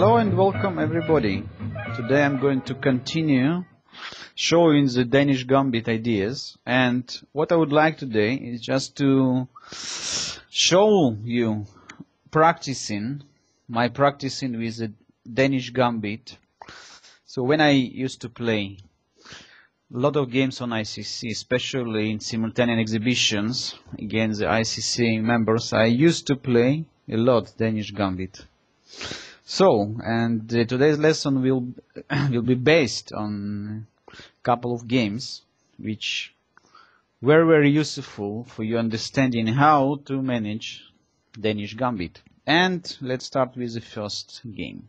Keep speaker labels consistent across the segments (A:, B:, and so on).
A: Hello and welcome everybody. Today I'm going to continue showing the Danish gambit ideas, and what I would like today is just to show you my practicing with the Danish gambit. So when I used to play a lot of games on ICC, especially in simultaneous exhibitions against the ICC members, I used to play a lot Danish gambit. So, and today's lesson will be based on a couple of games which were very useful for you understanding how to manage Danish gambit. And let's start with the first game.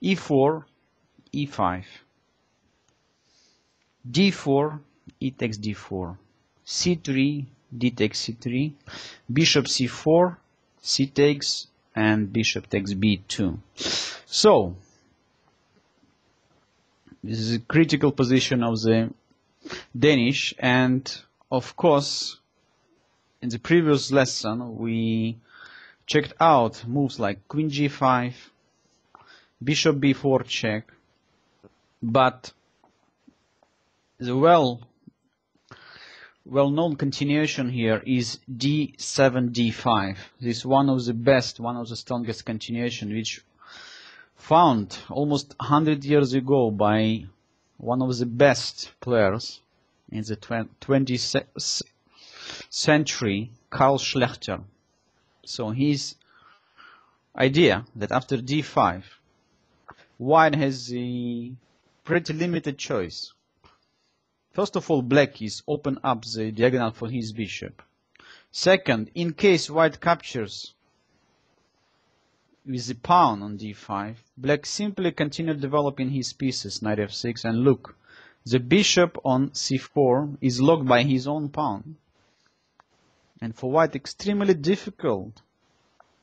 A: E4, E5. D4, E takes D4. C3, D takes C3. Bishop C4, C takes, and bishop takes b2. So, this is a critical position of the Danish, and of course, in the previous lesson, we checked out moves like queen g5, bishop b4 check, but the well-known continuation here is d7, d5. This is one of the best, one of the strongest continuation, which found almost 100 years ago by one of the best players in the 20th century, Karl Schlechter. So his idea that after d5, white has a pretty limited choice. First of all, black is open up the diagonal for his bishop. Second, in case white captures with the pawn on d5, black simply continue developing his pieces, knight f6, and look, the bishop on c4 is locked by his own pawn. And for white, extremely difficult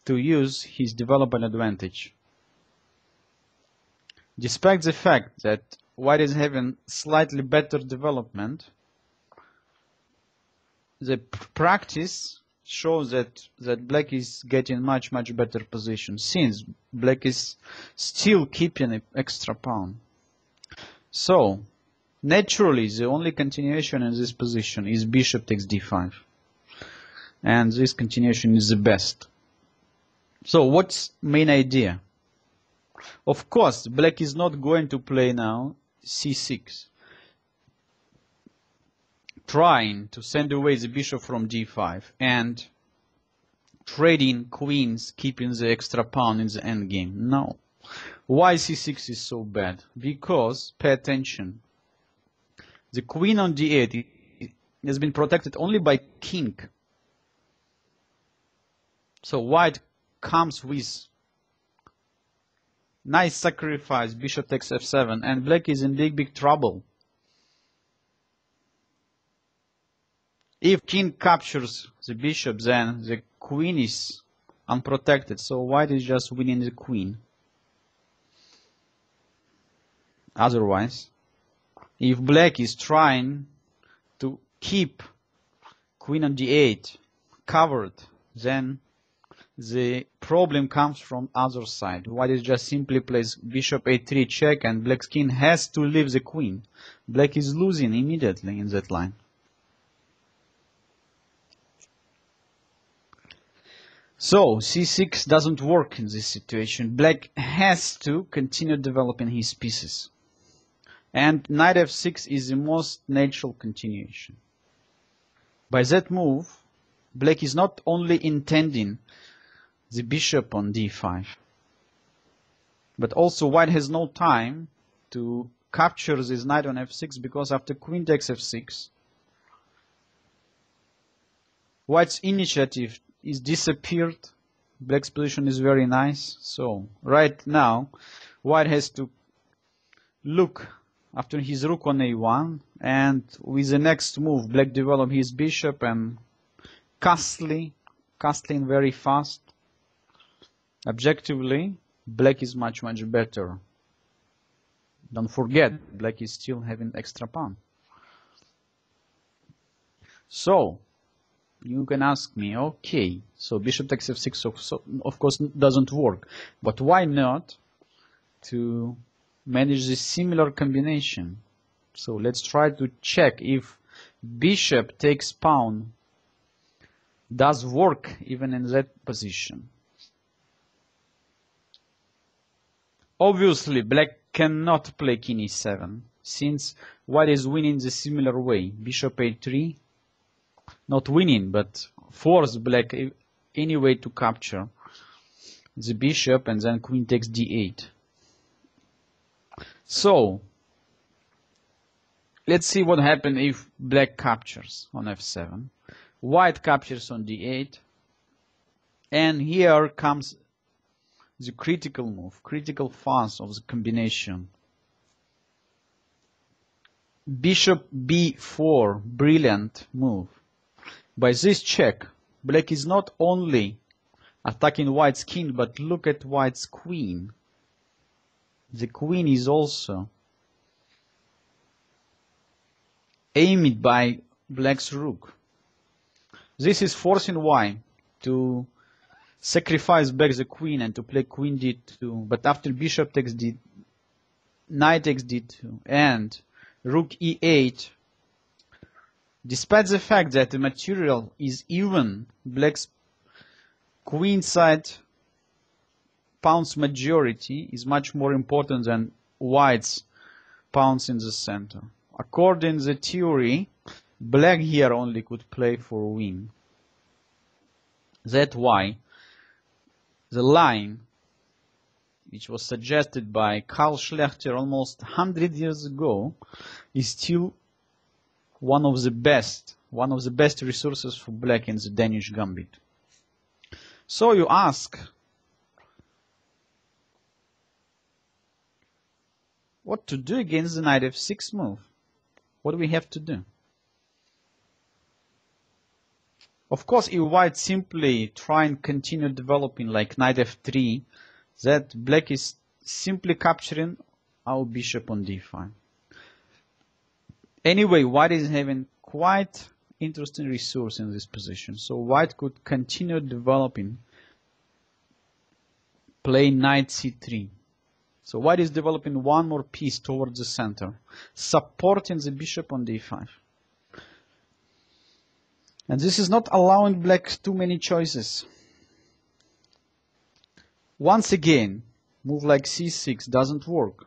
A: to use his development advantage. Despite the fact that white is having slightly better development, the practice shows that black is getting much better position, since black is still keeping an extra pawn. So naturally the only continuation in this position is bishop takes d5, and this continuation is the best. So what's main idea? Of course, black is not going to play now c6, trying to send away the bishop from d5 and trading queens, keeping the extra pawn in the endgame. No. Why c6 is so bad? Because, pay attention, the queen on d8 has been protected only by king. So white comes with nice sacrifice, bishop takes f7, and black is in big trouble. If king captures the bishop, then the queen is unprotected, so white is just winning the queen. Otherwise, if black is trying to keep queen on d8 covered, then the problem comes from other side. White is just simply plays bishop a3 check, and black's king has to leave the queen. Black is losing immediately in that line. So c6 doesn't work in this situation. Black has to continue developing his pieces, and knight f6 is the most natural continuation. By that move, black is not only intending the bishop on d5, but also white has no time to capture this knight on f6, because after queen takes f6, white's initiative is disappeared. Black's position is very nice. So right now white has to look after his rook on a1, and with the next move black develop his bishop and castling very fast. Objectively, black is much better. Don't forget, black is still having extra pawn. So you can ask me, okay, so bishop takes f6 so of course doesn't work, but why not to manage this similar combination. So let's try to check if bishop takes pawn does work even in that position. Obviously, black cannot play king e7, since white is winning the similar way. Bishop a3, not winning, but force black anyway to capture the bishop, and then queen takes d8. So, let's see what happens if black captures on f7. White captures on d8, and here comes the critical move, critical phase of the combination. Bishop b4, brilliant move. By this check, black is not only attacking white's king, but look at white's queen. The queen is also aimed by black's rook. This is forcing white to sacrifice back the queen and to play queen d2, but after bishop takes d, knight takes d2 and rook e8, despite the fact that the material is even, black's queen side pawns majority is much more important than white's pawns in the center. According to the theory, black here only could play for win. That's why the line, which was suggested by Karl Schlechter almost 100 years ago, is still one of the best resources for black in the Danish gambit. So you ask, what to do against the knight f6 move? What do we have to do? Of course, if white simply try and continue developing like knight f3, that black is simply capturing our bishop on d5. Anyway, white is having quite interesting resource in this position. So white could continue developing, playing knight c3. So white is developing one more piece towards the center, supporting the bishop on d5. And this is not allowing black too many choices. Once again, move like c6 doesn't work,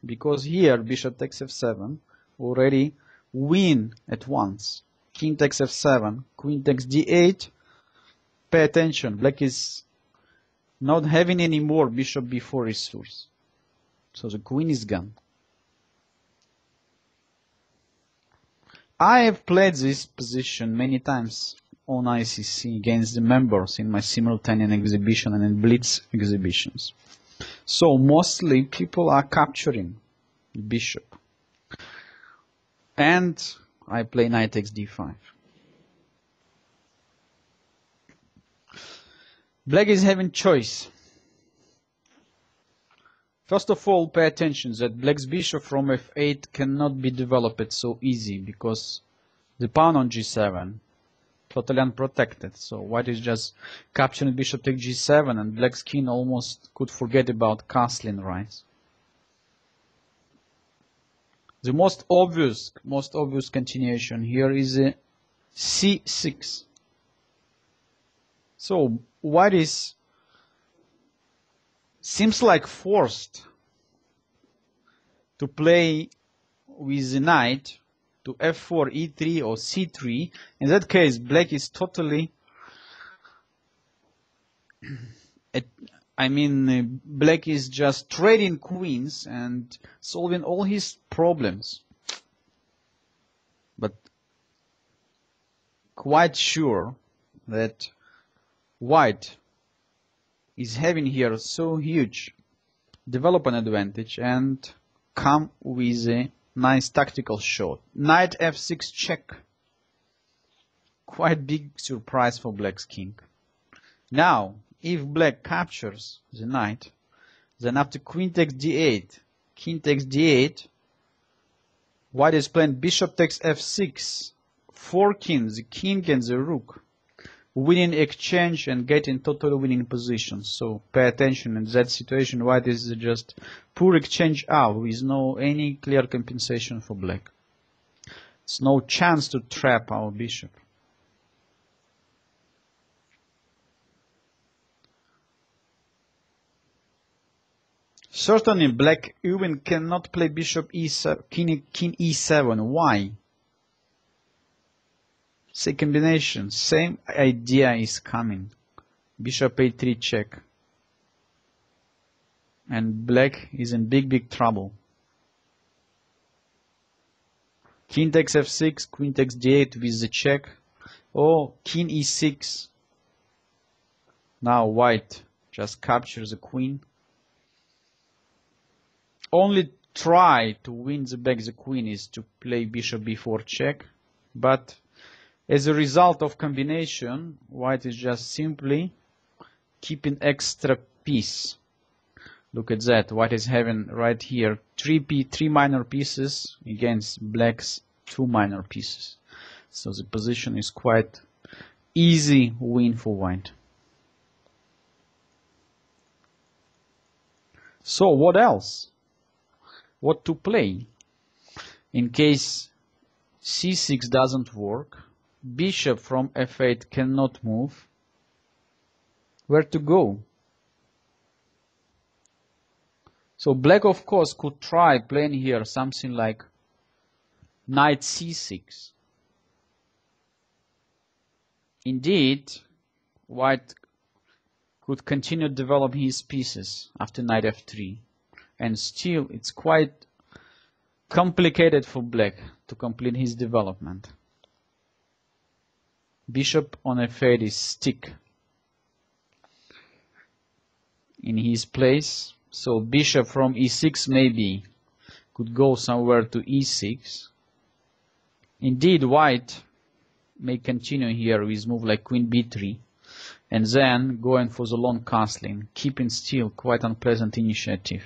A: because here bishop takes f7 already win at once. King takes f7, queen takes d8. Pay attention, black is not having any more bishop b4 resource. So the queen is gone. I have played this position many times on ICC against the members in my simultaneous exhibition and in blitz exhibitions. So mostly people are capturing the bishop. And I play knight takes d5. Black is having choice. First of all, pay attention that black's bishop from f8 cannot be developed so easy because the pawn on g7 totally unprotected. So white is just capturing bishop takes g7, and black's king almost could forget about castling, right? The most obvious continuation here is a c6. So white is seems like forced to play with the knight to f4, e3 or c3. In that case, black is totally black is just trading queens and solving all his problems. But quite sure that white is having here so huge development advantage and come with a nice tactical shot. Knight f6 check. Quite big surprise for black's king. Now, if black captures the knight, then after queen takes d8, king takes d8, white is playing bishop takes f6, forking the king and the rook. winning exchange and getting totally winning positions. So pay attention. In that situation, white is just poor exchange out with no any clear compensation for black. It's no chance to trap our bishop. Certainly black even cannot play bishop e7, king e7. Why? Same combination, same idea is coming. Bishop a3 check. And black is in big trouble. King takes f6, queen takes d8 with the check. Oh, king e6. Now white just captures the queen. Only try to win back the queen is to play bishop b4 check, but as a result of combination, white is just simply keeping extra piece. Look at that, white is having right here three minor pieces against black's 2 minor pieces. So the position is quite easy win for white. So what else? What to play? In case c6 doesn't work, bishop from f8 cannot move. Where to go? So black of course could try playing here something like knight c6. Indeed, white could continue developing his pieces after knight f3. And still it's quite complicated for black to complete his development. Bishop on f8 is stick in his place. So bishop from e6 maybe could go somewhere to e6. Indeed, white may continue here with move like queen b3 and then going for the long castling, keeping still quite unpleasant initiative.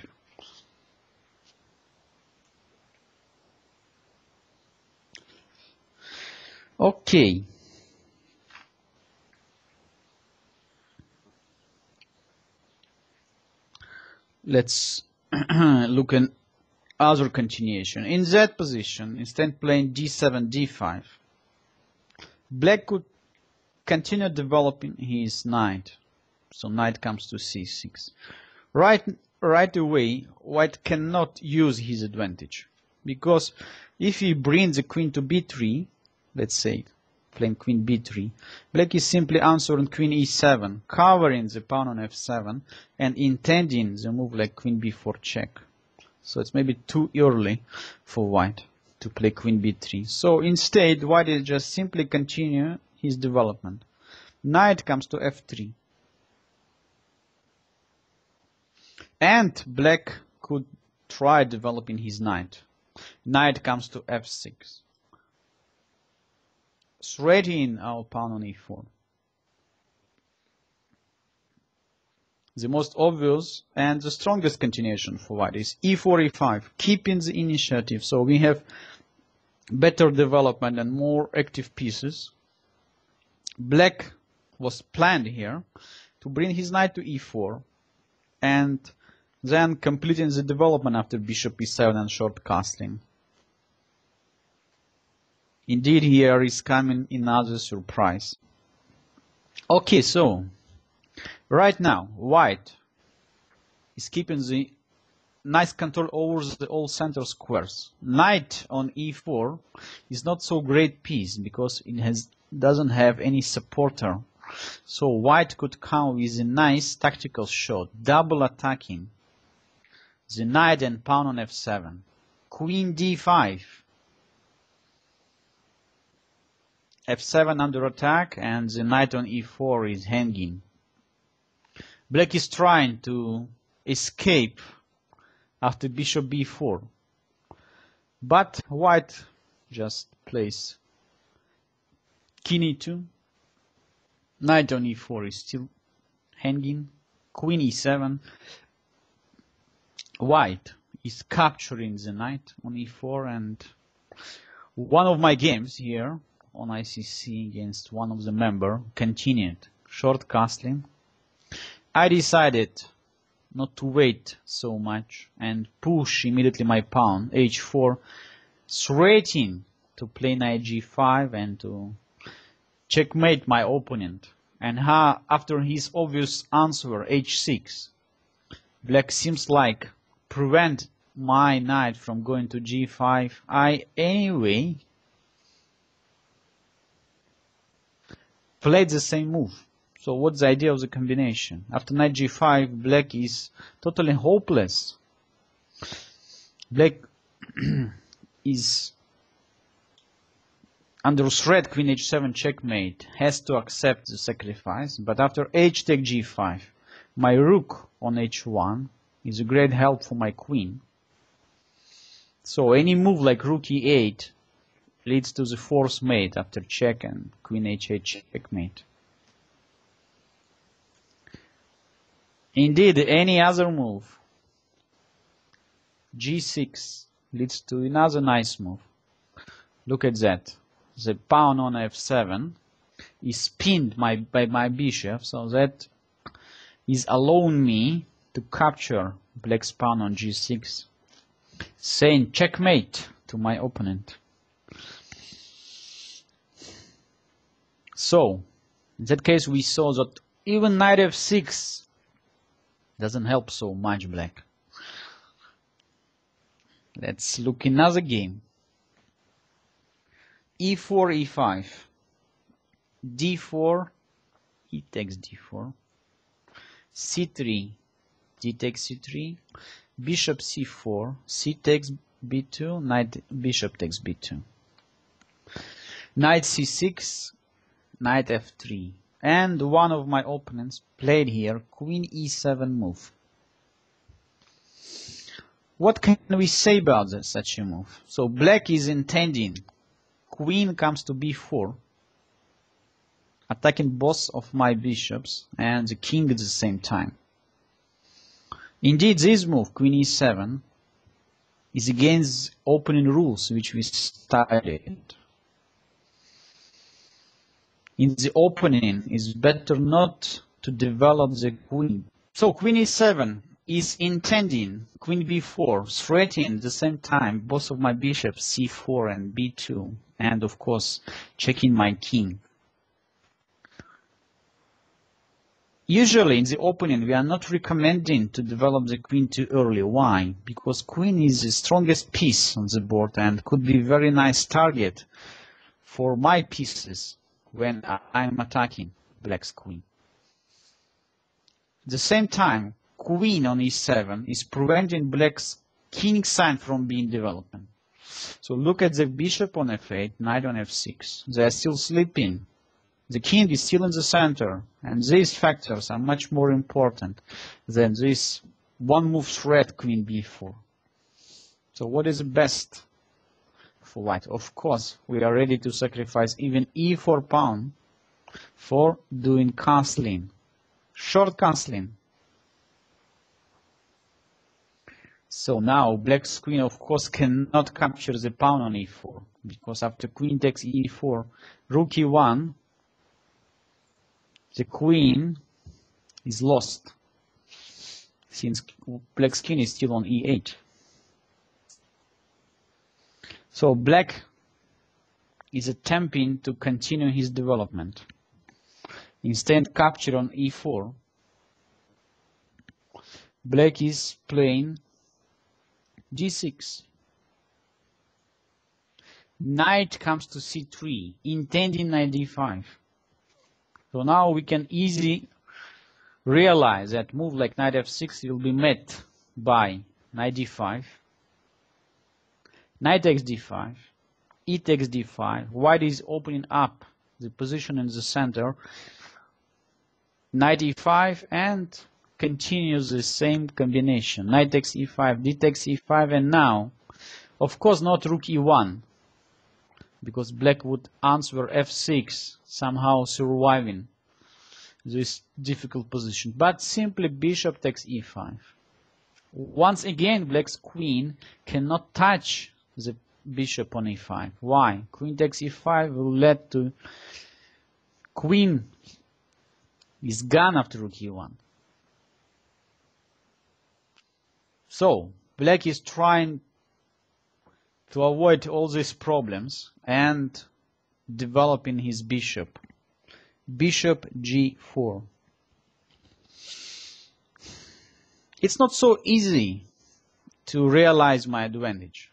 A: Okay. Let's look at other continuation. In that position, instead playing d7, d5, black could continue developing his knight. So knight comes to c6. Right away, white cannot use his advantage, because if he brings the queen to b3, let's say playing queen b3, black is simply answering queen e7, covering the pawn on f7 and intending the move like queen b4 check. So it's maybe too early for white to play queen b3. So instead, white is just simply continue his development. Knight comes to f3. And black could try developing his knight. Knight comes to f6. Threatening our pawn on e4. The most obvious and the strongest continuation for white is e4, e5, keeping the initiative. So we have better development and more active pieces. Black was planned here to bring his knight to e4 and then completing the development after bishop e7 and short castling. Indeed, here is coming another surprise. Okay, so right now, white is keeping the nice control over all center squares. Knight on e4 is not so great piece because it doesn't have any supporter. So white could come with a nice tactical shot, double attacking the knight and pawn on f7. Queen d5. f7 under attack and the knight on e4 is hanging. Black is trying to escape after bishop b4. But white just plays king e2. Knight on e4 is still hanging. Queen e7. White is capturing the knight on e4, and one of my games here on ICC against one of the member continued. Short castling. I decided not to wait so much and push immediately my pawn h4, threatening to play knight g5 and to checkmate my opponent. And after his obvious answer h6, black seems like prevent my knight from going to g5. I anyway played the same move. So what's the idea of the combination? After knight g5, black is totally hopeless. Black is under threat, queen h7 checkmate, has to accept the sacrifice. But after h take g5, my rook on h1 is a great help for my queen. So any move like rook e8 leads to the force mate after check and queen h8 checkmate. Indeed, any other move, g6, leads to another nice move. Look at that. The pawn on f7 is pinned by my bishop, so that is allowing me to capture black's pawn on g6, saying checkmate to my opponent. So, in that case we saw that even knight f6 doesn't help so much black. Let's look another game. e4, e5, d4, e takes d4, c3, d takes c3, bishop c4, c takes b2, knight bishop takes b2, knight c6, knight f3, and one of my opponents played here queen e7 move. What can we say about such a move? So black is intending queen comes to b4, attacking both of my bishops and the king at the same time. Indeed, this move, queen e7, is against opening rules which we studied. In the opening, it's better not to develop the queen. So queen e7 is intending queen b4, threatening at the same time both of my bishops c4 and b2, and of course checking my king. Usually in the opening we are not recommending to develop the queen too early. Why? Because queen is the strongest piece on the board and could be a very nice target for my pieces when I'm attacking black's queen. At the same time, queen on e7 is preventing black's king side from being developed. So look at the bishop on f8, knight on f6. They are still sleeping. The king is still in the center, and these factors are much more important than this one move threat queen b4. So what is best for white? Of course, we are ready to sacrifice even e4 pawn for doing castling, short castling. So now black's queen of course cannot capture the pawn on e4, because after queen takes e4, rook e1, the queen is lost, since black's king is still on e8. So black is attempting to continue his development. Instead capture on e4, black is playing g6. Knight comes to c3, intending knight d5. So now we can easily realize that move like knight f6 will be met by knight d5, knight takes d5, e takes d5, white is opening up the position in the center, knight e5, and continues the same combination, knight takes e5, d takes e5, and now, of course not rook e1, because black would answer f6, somehow surviving this difficult position, but simply bishop takes e5. Once again, black's queen cannot touch the bishop on e5. Why? Queen takes e5 will lead to queen is gone after rook e1. So black is trying to avoid all these problems and developing his bishop. Bishop g4. It's not so easy to realize my advantage.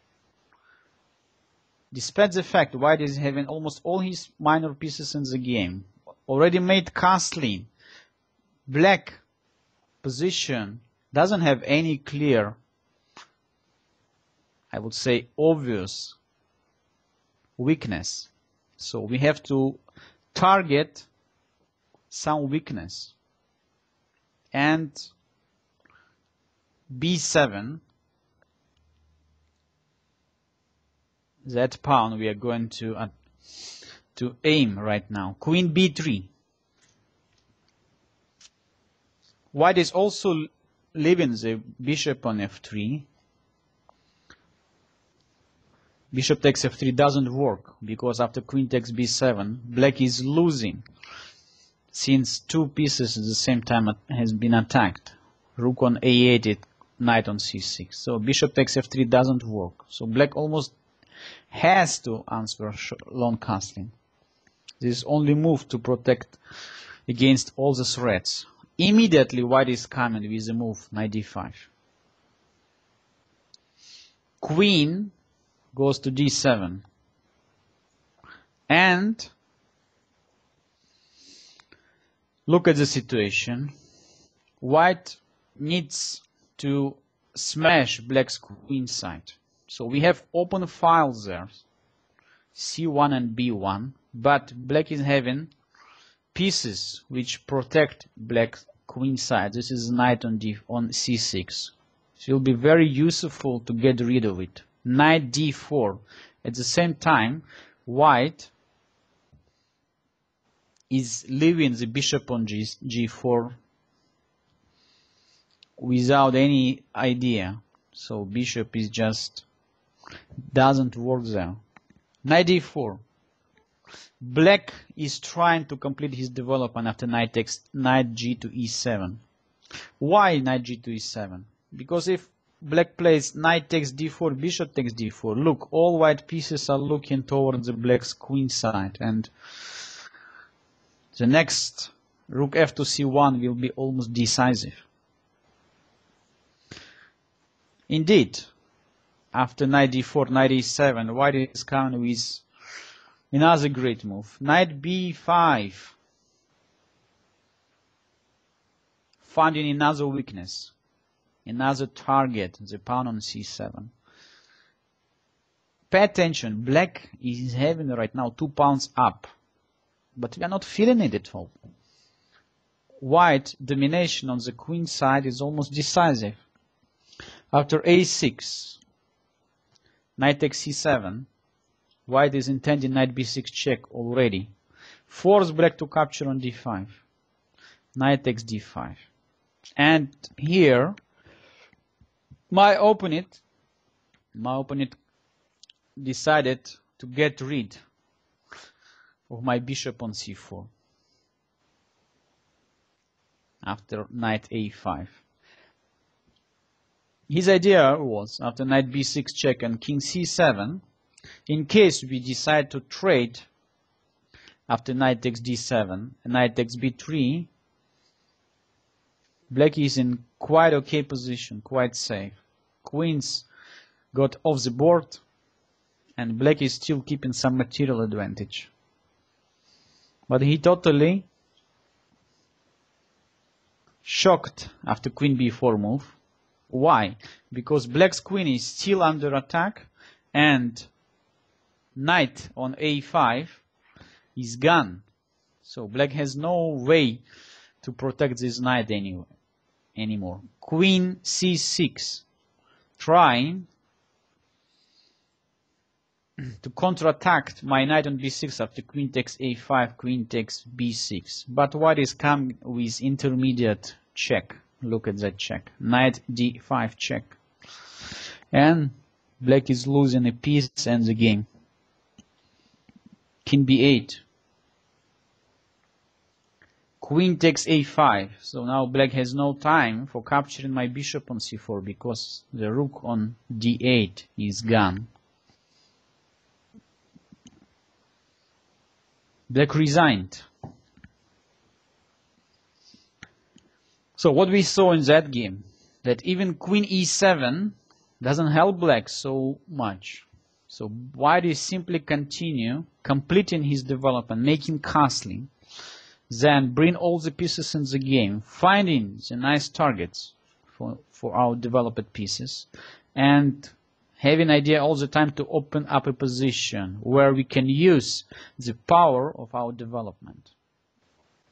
A: Despite the fact white is having almost all his minor pieces in the game, already made castling, black position doesn't have any clear, I would say, obvious weakness. So we have to target some weakness. And b7, that pawn we are going to aim right now. Queen b3. White is also leaving the bishop on f3. Bishop takes f3 doesn't work because after queen takes b7, black is losing since two pieces at the same time has been attacked. Rook on a8, knight on c6. So bishop takes f3 doesn't work. So black almost has to answer long castling. This is only move to protect against all the threats. Immediately white is coming with the move knight d5. Queen goes to d7. And look at the situation. White needs to smash black's queen side. So we have open files there, c1 and b1, but black is having pieces which protect black's queen side. This is knight on c6. So it will be very useful to get rid of it. Knight d4. At the same time, white is leaving the bishop on g4 without any idea. So bishop is just doesn't work there. Knight d4. Black is trying to complete his development after knight takes knight g to e7. Why knight g to e7? Because if black plays knight takes d4, bishop takes d4, look, all white pieces are looking towards the black's queen side, and the next rook f to c1 will be almost decisive. Indeed, after knight d4, knight e7, white is coming with another great move. Knight b5. Finding another weakness, another target, the pawn on c7. Pay attention, black is having right now 2 pawns up, but we are not feeling it at all. White domination on the queen side is almost decisive. After a6, knight takes c7, white is intending knight b6 check already. Force black to capture on d5. Knight takes d5. And here, my opponent decided to get rid of my bishop on c4 after knight a5. His idea was, after knight b6 check and king c7, in case we decide to trade after knight takes d7 and knight takes b3, black is in quite okay position, quite safe. Queens got off the board and black is still keeping some material advantage. But he totally shocked after queen b4 move. Why? Because black's queen is still under attack and knight on a5 is gone. So black has no way to protect this knight anymore. Queen c6, trying to counterattack my knight on b6 after queen takes a5, queen takes b6. But white is coming with intermediate check. Look at that check. Knight d5 check. And Black is losing a piece and the game. King b8. Queen takes a5. So now black has no time for capturing my bishop on c4 because the rook on d8 is gone. Black resigned. So what we saw in that game, that even queen e7 doesn't help black so much. So white is simply continue completing his development, making castling, then bring all the pieces in the game, finding the nice targets for our developed pieces, and having idea all the time to open up a position where we can use the power of our development.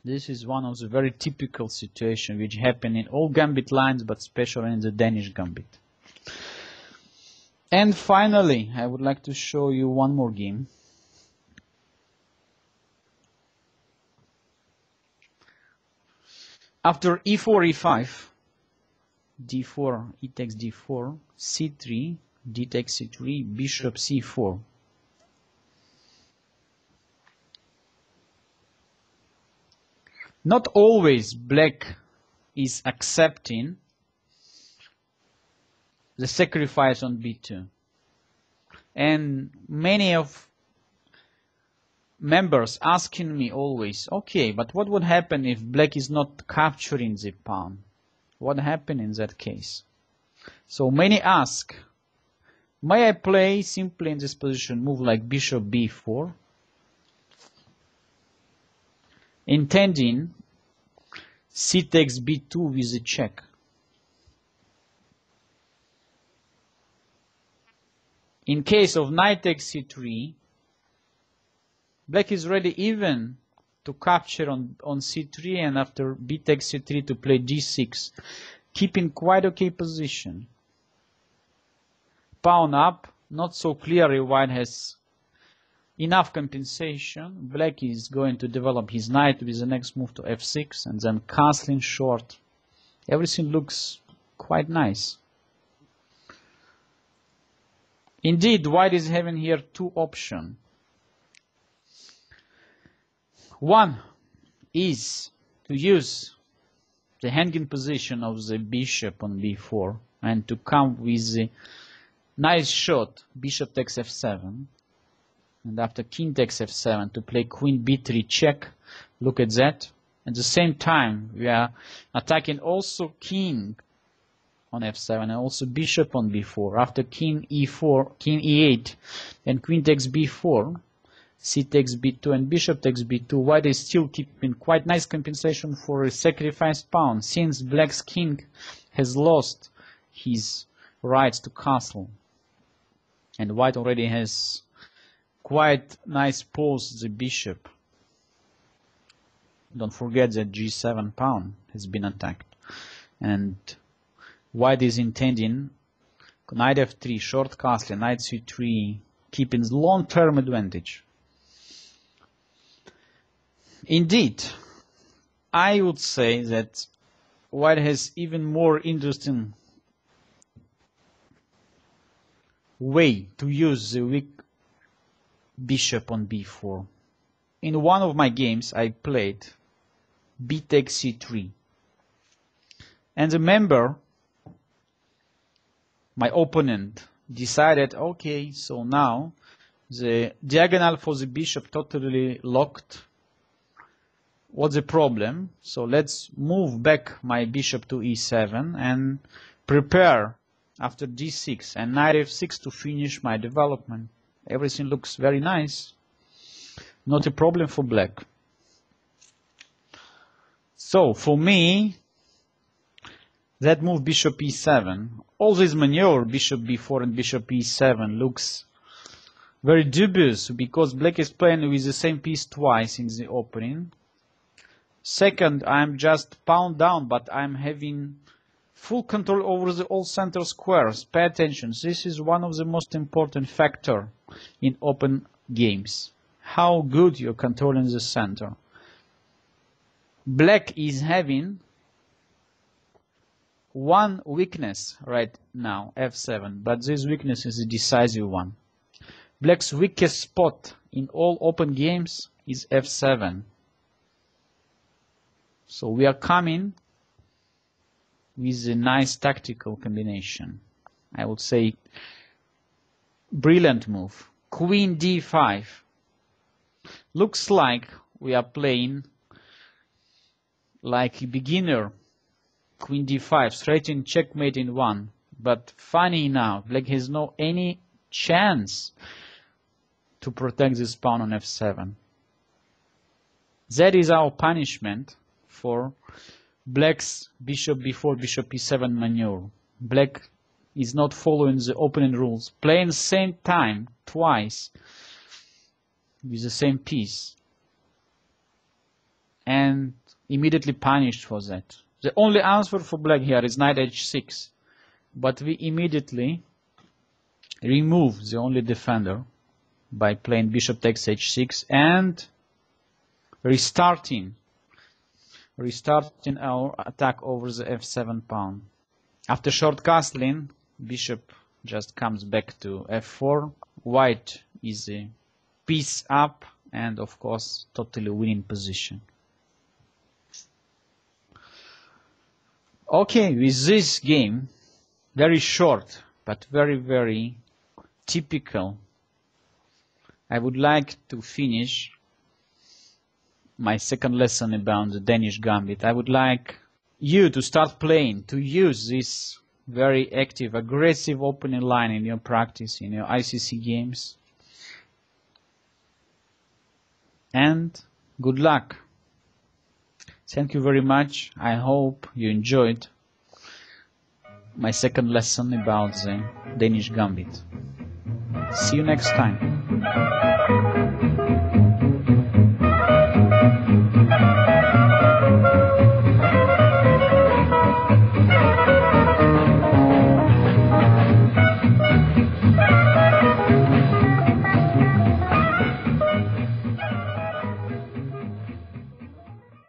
A: This is one of the very typical situations which happen in all gambit lines, but especially in the Danish gambit. And finally, I would like to show you one more game. After e4, e5, d4, e takes d4, c3, d takes c3, bishop c4. Not always black is accepting the sacrifice on b2. And many of members asking me always, okay, but what would happen if black is not capturing the pawn? What happened in that case? So many ask, may I play simply in this position, move like bishop b4, intending c takes b2 with a check. In case of knight takes c3, black is ready even to capture on c3 and after b takes c3 to play d6, keeping quite okay position. Pawn up, not so clearly white has enough compensation. Black is going to develop his knight with the next move to f6 and then castling short. Everything looks quite nice. Indeed, white is having here two options. One is to use the hanging position of the bishop on b4 and to come with the nice shot, bishop takes f7, and after king takes f7 to play queen b3 check. Look at that. At the same time, we are attacking also king on f7 and also bishop on b4. After king e4, king e8, and queen takes b4, c takes b2, and bishop takes b2. White is still keeping quite nice compensation for a sacrificed pawn, since black's king has lost his rights to castle. And white already has quite nice pose the bishop. Don't forget that g7 pawn has been attacked. And white is intending knight f3, short castle, knight c3, keeping long-term advantage. Indeed, I would say that white has even more interesting way to use the weak bishop on b4. In one of my games I played b takes c3. And remember, my opponent decided, okay, so now the diagonal for the bishop totally locked. What's the problem? So let's move back my bishop to e7 and prepare after d6 and knight f6 to finish my development. Everything looks very nice. Not a problem for black. So for me, that move bishop e7, all this maneuver bishop b4 and bishop e7 looks very dubious because black is playing with the same piece twice in the opening. Second, I'm just pawn down, but I'm having full control over the all center squares. Pay attention, this is one of the most important factors in open games. How good you're controlling the center. Black is having one weakness right now, f7, but this weakness is a decisive one. Black's weakest spot in all open games is f7. So we are coming with a nice tactical combination. I would say brilliant move. Queen d5. Looks like we are playing like a beginner. Queen d5, straight in checkmate in one. But funny enough, Black has no any chance to protect this pawn on f7. That is our punishment for Black's bishop b4, bishop e7 maneuver. Black is not following the opening rules, playing the same time twice with the same piece, and immediately punished for that. The only answer for Black here is knight h6, but we immediately remove the only defender by playing bishop takes h6 and restarting our attack over the f7 pawn. After short castling, bishop just comes back to f4. White is a piece up and of course totally winning position. Okay, with this game, very short but very, very typical, I would like to finish my second lesson about the Danish gambit. I would like you to start playing, to use this very active, aggressive opening line in your practice, in your ICC games. And good luck. Thank you very much. I hope you enjoyed my second lesson about the Danish gambit. See you next time.